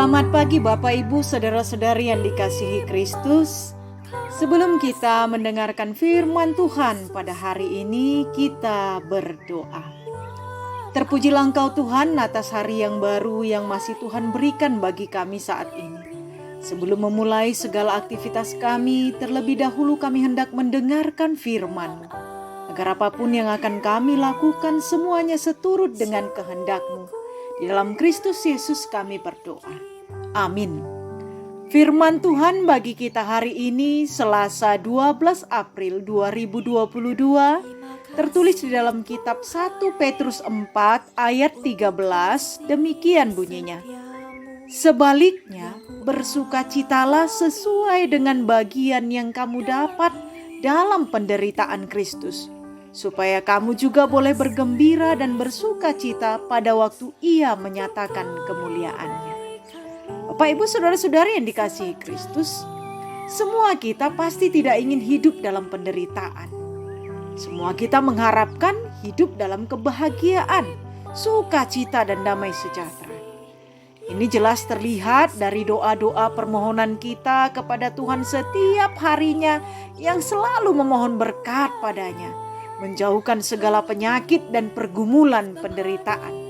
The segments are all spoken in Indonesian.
Selamat pagi Bapak Ibu saudara-saudari yang dikasihi Kristus. Sebelum kita mendengarkan firman Tuhan pada hari ini, kita berdoa. Terpujilah Engkau Tuhan atas hari yang baru yang masih Tuhan berikan bagi kami saat ini. Sebelum memulai segala aktivitas kami, terlebih dahulu kami hendak mendengarkan firman-Mu. Agar apapun yang akan kami lakukan semuanya seturut dengan kehendak-Mu. Di dalam Kristus Yesus kami berdoa. Amin. Firman Tuhan bagi kita hari ini Selasa 12 April 2022 tertulis di dalam kitab 1 Petrus 4 ayat 13, demikian bunyinya. Sebaliknya, bersukacitalah sesuai dengan bagian yang kamu dapat dalam penderitaan Kristus, supaya kamu juga boleh bergembira dan bersukacita pada waktu Ia menyatakan kemuliaannya. Bapak Ibu saudara-saudari yang dikasihi Kristus, semua kita pasti tidak ingin hidup dalam penderitaan. Semua kita mengharapkan hidup dalam kebahagiaan, sukacita dan damai sejahtera. Ini jelas terlihat dari doa-doa permohonan kita kepada Tuhan setiap harinya yang selalu memohon berkat padanya, menjauhkan segala penyakit dan pergumulan penderitaan.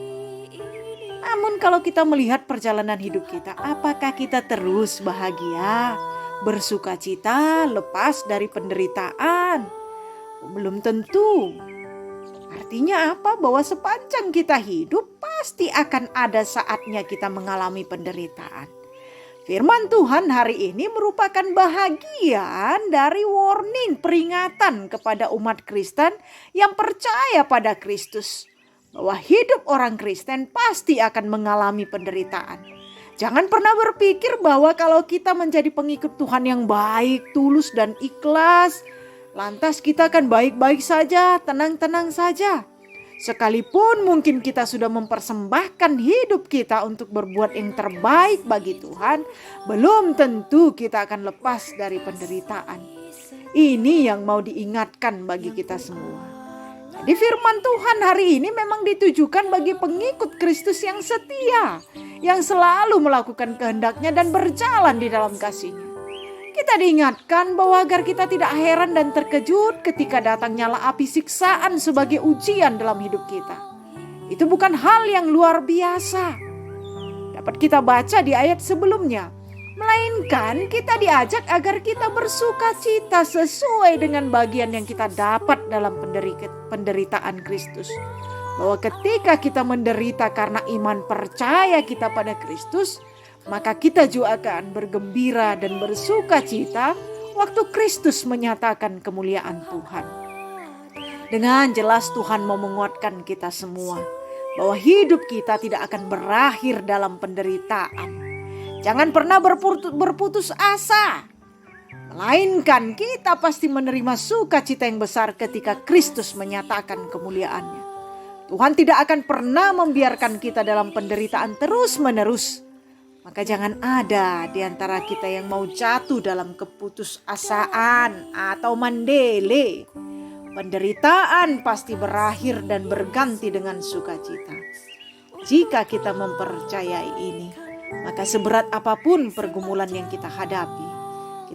Namun kalau kita melihat perjalanan hidup kita, apakah kita terus bahagia, bersukacita, lepas dari penderitaan? Belum tentu. Artinya apa? Bahwa sepanjang kita hidup pasti akan ada saatnya kita mengalami penderitaan. Firman Tuhan hari ini merupakan bahagian dari warning, peringatan kepada umat Kristen yang percaya pada Kristus. Bahwa hidup orang Kristen pasti akan mengalami penderitaan. Jangan pernah berpikir bahwa kalau kita menjadi pengikut Tuhan yang baik, tulus dan ikhlas, lantas kita akan baik-baik saja, tenang-tenang saja. Sekalipun mungkin kita sudah mempersembahkan hidup kita untuk berbuat yang terbaik bagi Tuhan, belum tentu kita akan lepas dari penderitaan. Ini yang mau diingatkan bagi kita semua. Jadi firman Tuhan hari ini memang ditujukan bagi pengikut Kristus yang setia, yang selalu melakukan kehendaknya dan berjalan di dalam kasih-Nya. Kita diingatkan bahwa agar kita tidak heran dan terkejut ketika datang nyala api siksaan sebagai ujian dalam hidup kita. Itu bukan hal yang luar biasa. Dapat kita baca di ayat sebelumnya. Melainkan kita diajak agar kita bersukacita sesuai dengan bagian yang kita dapat dalam penderitaan Kristus. Bahwa ketika kita menderita karena iman percaya kita pada Kristus, maka kita juga akan bergembira dan bersukacita waktu Kristus menyatakan kemuliaan Tuhan. Dengan jelas Tuhan mau menguatkan kita semua bahwa hidup kita tidak akan berakhir dalam penderitaan. Jangan pernah berputus asa. Melainkan kita pasti menerima sukacita yang besar ketika Kristus menyatakan kemuliaannya. Tuhan tidak akan pernah membiarkan kita dalam penderitaan terus-menerus. Maka jangan ada di antara kita yang mau jatuh dalam keputusasaan atau mandele. Penderitaan pasti berakhir dan berganti dengan sukacita. Jika kita mempercayai ini, maka seberat apapun pergumulan yang kita hadapi,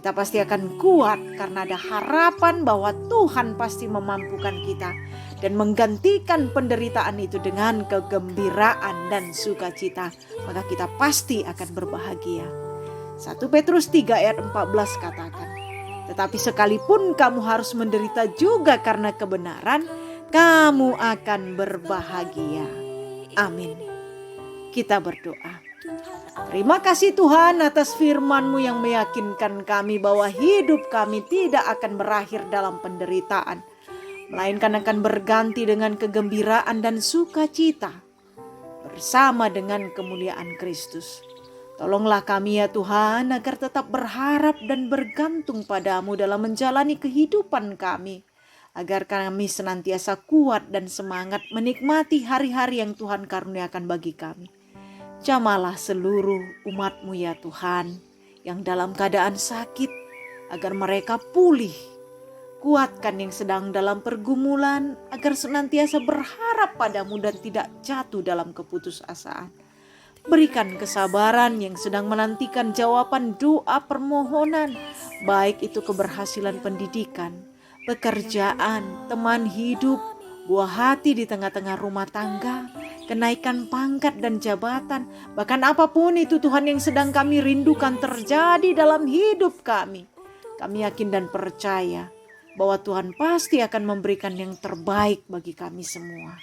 kita pasti akan kuat karena ada harapan bahwa Tuhan pasti memampukan kita dan menggantikan penderitaan itu dengan kegembiraan dan sukacita. Maka kita pasti akan berbahagia. 1 Petrus 3 ayat 14 katakan, tetapi sekalipun kamu harus menderita juga karena kebenaran, kamu akan berbahagia. Amin. Kita berdoa. Terima kasih Tuhan atas firman-Mu yang meyakinkan kami bahwa hidup kami tidak akan berakhir dalam penderitaan, melainkan akan berganti dengan kegembiraan dan sukacita bersama dengan kemuliaan Kristus. Tolonglah kami ya Tuhan agar tetap berharap dan bergantung pada-Mu dalam menjalani kehidupan kami, agar kami senantiasa kuat dan semangat menikmati hari-hari yang Tuhan karuniakan bagi kami. Jamahlah seluruh umat-Mu ya Tuhan yang dalam keadaan sakit agar mereka pulih. Kuatkan yang sedang dalam pergumulan agar senantiasa berharap pada-Mu dan tidak jatuh dalam keputusasaan. Berikan kesabaran yang sedang menantikan jawaban doa permohonan, baik itu keberhasilan pendidikan, pekerjaan, teman hidup, buah hati di tengah-tengah rumah tangga, kenaikan pangkat dan jabatan, bahkan apapun itu Tuhan yang sedang kami rindukan terjadi dalam hidup kami. Kami yakin dan percaya bahwa Tuhan pasti akan memberikan yang terbaik bagi kami semua.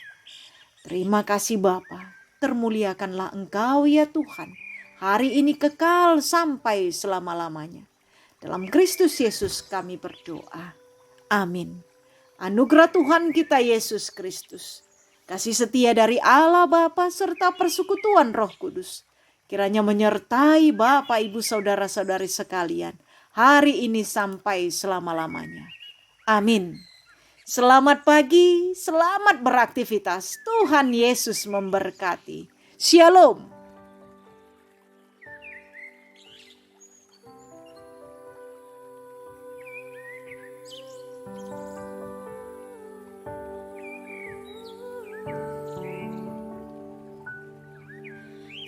Terima kasih Bapa, termuliakanlah Engkau ya Tuhan. Hari ini kekal sampai selama-lamanya. Dalam Kristus Yesus kami berdoa. Amin. Anugerah Tuhan kita Yesus Kristus, kasih setia dari Allah Bapa serta persekutuan Roh Kudus, kiranya menyertai Bapak, Ibu, Saudara-saudari sekalian, hari ini sampai selama-lamanya. Amin. Selamat pagi, selamat beraktivitas. Tuhan Yesus memberkati. Shalom.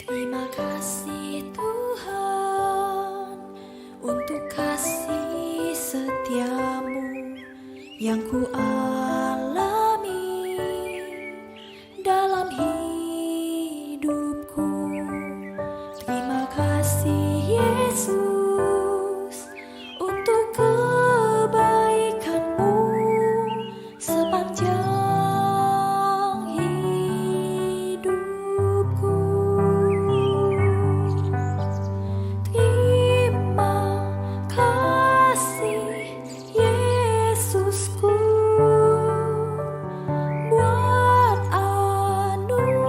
Terima kasih Tuhan untuk kasih setiamu yang ku alami dalam hidupku. Terima kasih Yesus untuk kebaikanmu sepanjang hidupku. Terima kasih Yesusku buat anugerah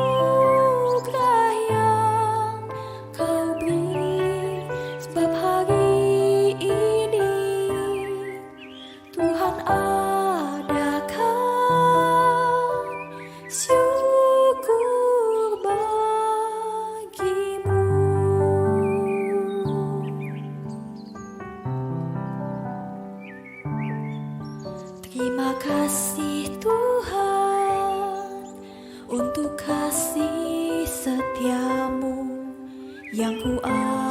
yang kau beri, sebab hari ini Tuhan adakan syukur bagimu. Terima kasih Tuhan untuk kasih setiamu yang ku alami